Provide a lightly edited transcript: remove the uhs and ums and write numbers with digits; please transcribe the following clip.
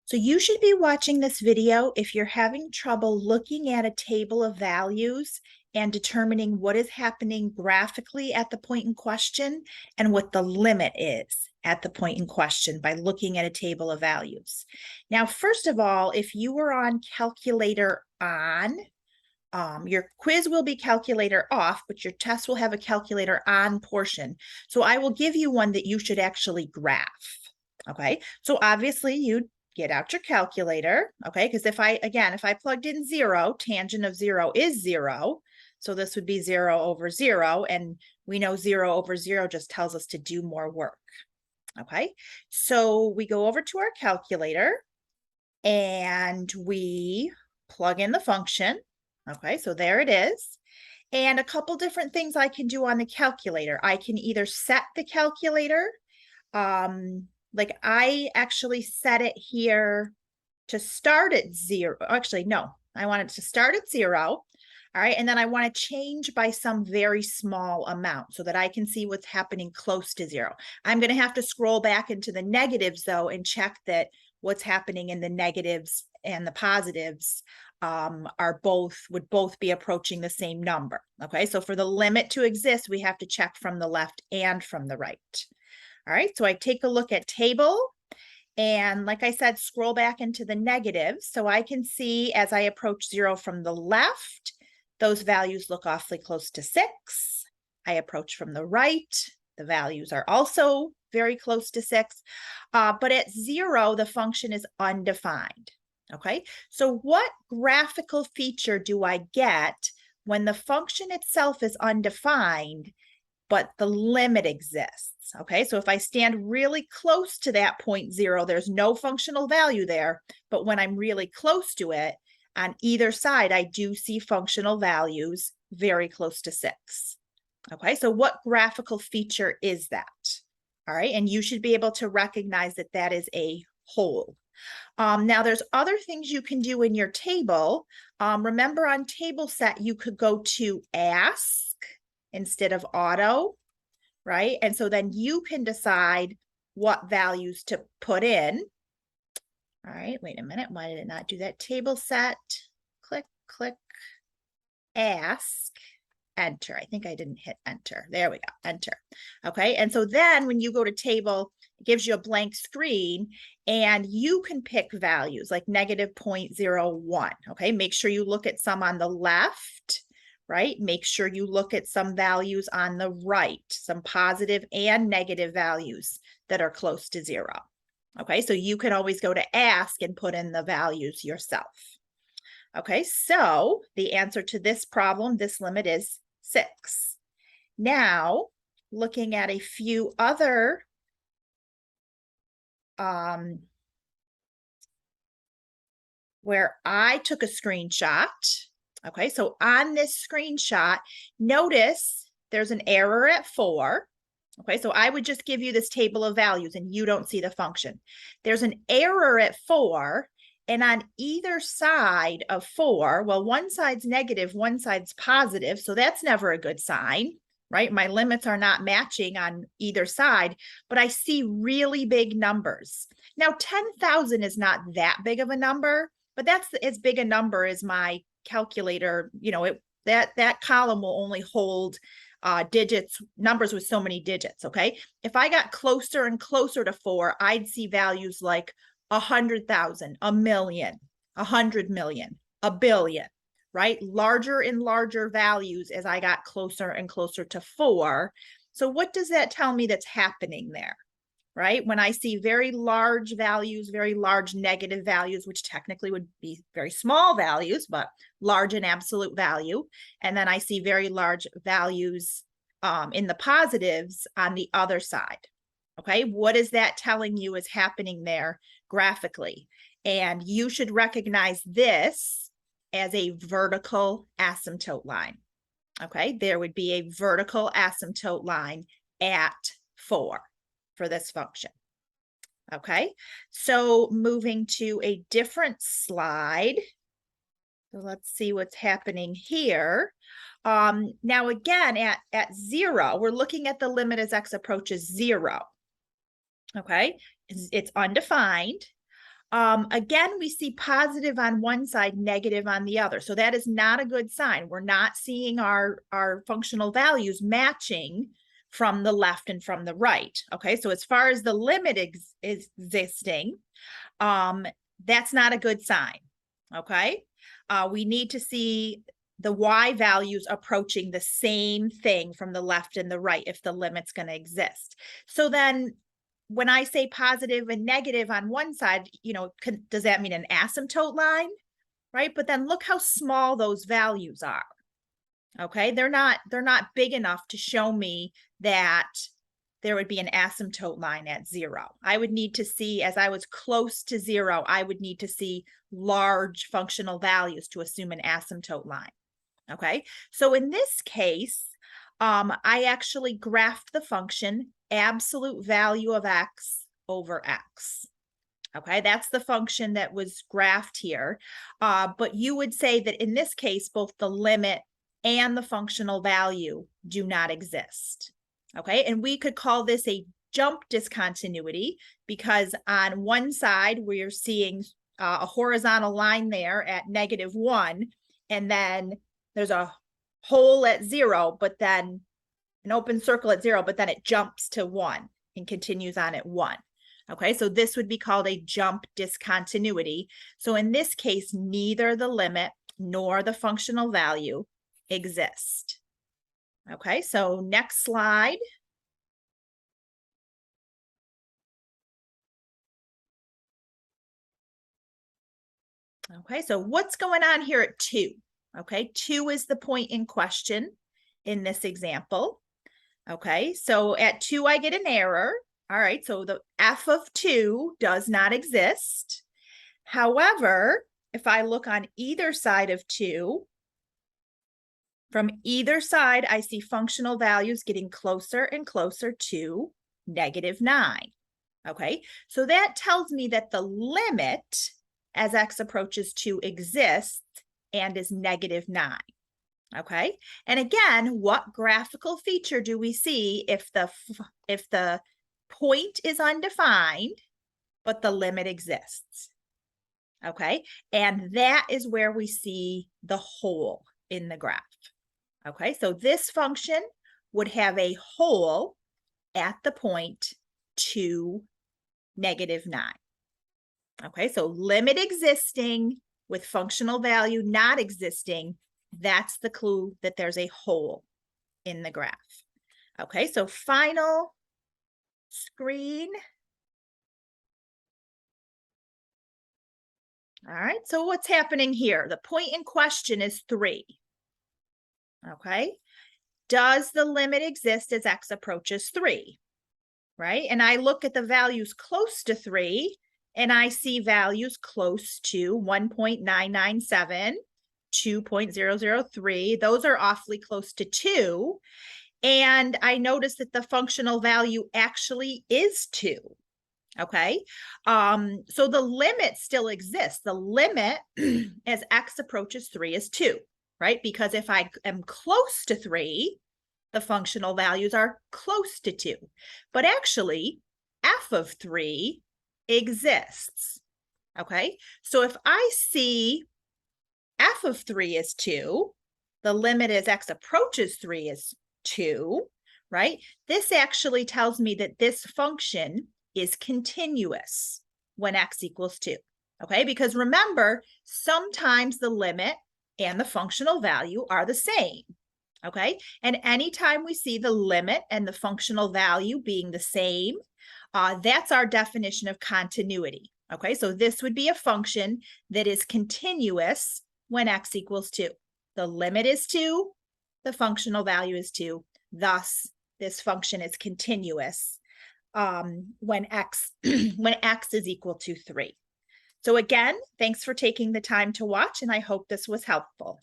So you should be watching this video if you're having trouble looking at a table of values and determining what is happening graphically at the point in question and what the limit is at the point in question by looking at a table of values. Now, first of all, if you were on calculator on, your quiz will be calculator off, but your test will have a calculator on portion. So I will give you one that you should actually graph. Okay, so obviously you get out your calculator, okay? Because if I plugged in 0, tangent of 0 is 0. So this would be 0 over 0. And we know 0 over 0 just tells us to do more work, okay? So we go over to our calculator and we plug in the function. Okay, so there it is. And a couple different things I can do on the calculator. I can either set the calculator, like I actually set it here to start at 0. Actually, no, I want it to start at 0. All right, and then I want to change by some very small amount so that I can see what's happening close to 0. I'm going to have to scroll back into the negatives though and check that what's happening in the negatives and the positives would both be approaching the same number. Okay, so for the limit to exist, we have to check from the left and from the right. All right, so I take a look at table, and like I said, scroll back into the negatives. So I can see as I approach 0 from the left, those values look awfully close to 6. I approach from the right, the values are also very close to 6. But at 0, the function is undefined. Okay, so what graphical feature do I get when the function itself is undefined, but the limit exists? Okay, so if I stand really close to that point 0, there's no functional value there, but when I'm really close to it, on either side, I do see functional values very close to 6. Okay, so what graphical feature is that? All right, and you should be able to recognize that that is a hole. Now there's other things you can do in your table. Remember on table set, you could go to ask instead of auto, right? And so then you can decide what values to put in. All right, wait a minute. Why did it not do that? Table set, click, click, ask, enter. I think I didn't hit enter. There we go, enter. Okay, and so then when you go to table, it gives you a blank screen and you can pick values like negative 0.01. Okay, make sure you look at some on the left, right? Make sure you look at some values on the right, some positive and negative values that are close to 0. Okay, so you can always go to ask and put in the values yourself. Okay, so the answer to this problem, this limit is 6. Now, looking at a few other where I took a screenshot. Okay, so on this screenshot, notice there's an error at 4. Okay, so I would just give you this table of values and you don't see the function. There's an error at 4, and on either side of 4, well, one side's negative, one side's positive, so that's never a good sign, right? My limits are not matching on either side, but I see really big numbers. Now, 10,000 is not that big of a number, but that's as big a number as my calculator, you know, that column will only hold numbers with so many digits. Okay, if I got closer and closer to 4, I'd see values like 100,000, a million, 100 million, a billion, right? Larger and larger values as I got closer and closer to 4. So what does that tell me that's happening there? Right? When I see very large values, very large negative values, which technically would be very small values, but large in absolute value. And then I see very large values in the positives on the other side. Okay, what is that telling you is happening there graphically? And you should recognize this as a vertical asymptote line. Okay, there would be a vertical asymptote line at 4. For this function. Okay, so moving to a different slide. So let's see what's happening here. Now again, at 0, we're looking at the limit as x approaches 0. Okay, it's undefined. Again, we see positive on one side, negative on the other. So that is not a good sign. We're not seeing our functional values matching from the left and from the right. Okay, so as far as the limit is existing, that's not a good sign. Okay, we need to see the y values approaching the same thing from the left and the right if the limit's going to exist. So then when I say positive and negative on one side, you know, does that mean an asymptote line, right? But then look how small those values are. Okay, they're not big enough to show me that there would be an asymptote line at 0. I would need to see, as I was close to 0, I would need to see large functional values to assume an asymptote line. Okay, so in this case, I actually graphed the function absolute value of x over x. Okay, that's the function that was graphed here. But you would say that in this case, both the limit and the functional value do not exist. Okay, and we could call this a jump discontinuity because on one side, we're seeing a horizontal line there at -1, and then there's a hole at 0, but then an open circle at 0, but then it jumps to 1 and continues on at 1. Okay, so this would be called a jump discontinuity. So in this case, neither the limit nor the functional value exist. Okay, so next slide. Okay, so what's going on here at 2? Okay, 2 is the point in question in this example. Okay, so at 2, I get an error. All right, so the f of 2 does not exist. However, if I look on either side of 2, from either side, I see functional values getting closer and closer to -9. Okay, so that tells me that the limit as x approaches 2 exists and is -9. Okay, and again, what graphical feature do we see if the point is undefined, but the limit exists? Okay, and that is where we see the hole in the graph. Okay, so this function would have a hole at the point 2, -9. Okay, so limit existing with functional value not existing, that's the clue that there's a hole in the graph. Okay, so final screen. All right, so what's happening here? The point in question is 3. Okay, does the limit exist as x approaches 3? Right, and I look at the values close to 3, and I see values close to 1.997, 2.003. Those are awfully close to 2. And I notice that the functional value actually is 2. Okay, so the limit still exists. The limit as x approaches 3 is 2, right? Because if I am close to 3, the functional values are close to 2. But actually, f of 3 exists. Okay, so if I see f of 3 is 2, the limit as x approaches 3 is 2, right? This actually tells me that this function is continuous when x equals 2. Okay, because remember, sometimes the limit and the functional value are the same. Okay, and anytime we see the limit and the functional value being the same, that's our definition of continuity. Okay, so this would be a function that is continuous when x equals 2. The limit is 2, the functional value is 2. Thus, this function is continuous when x is equal to 3. So again, thanks for taking the time to watch, and I hope this was helpful.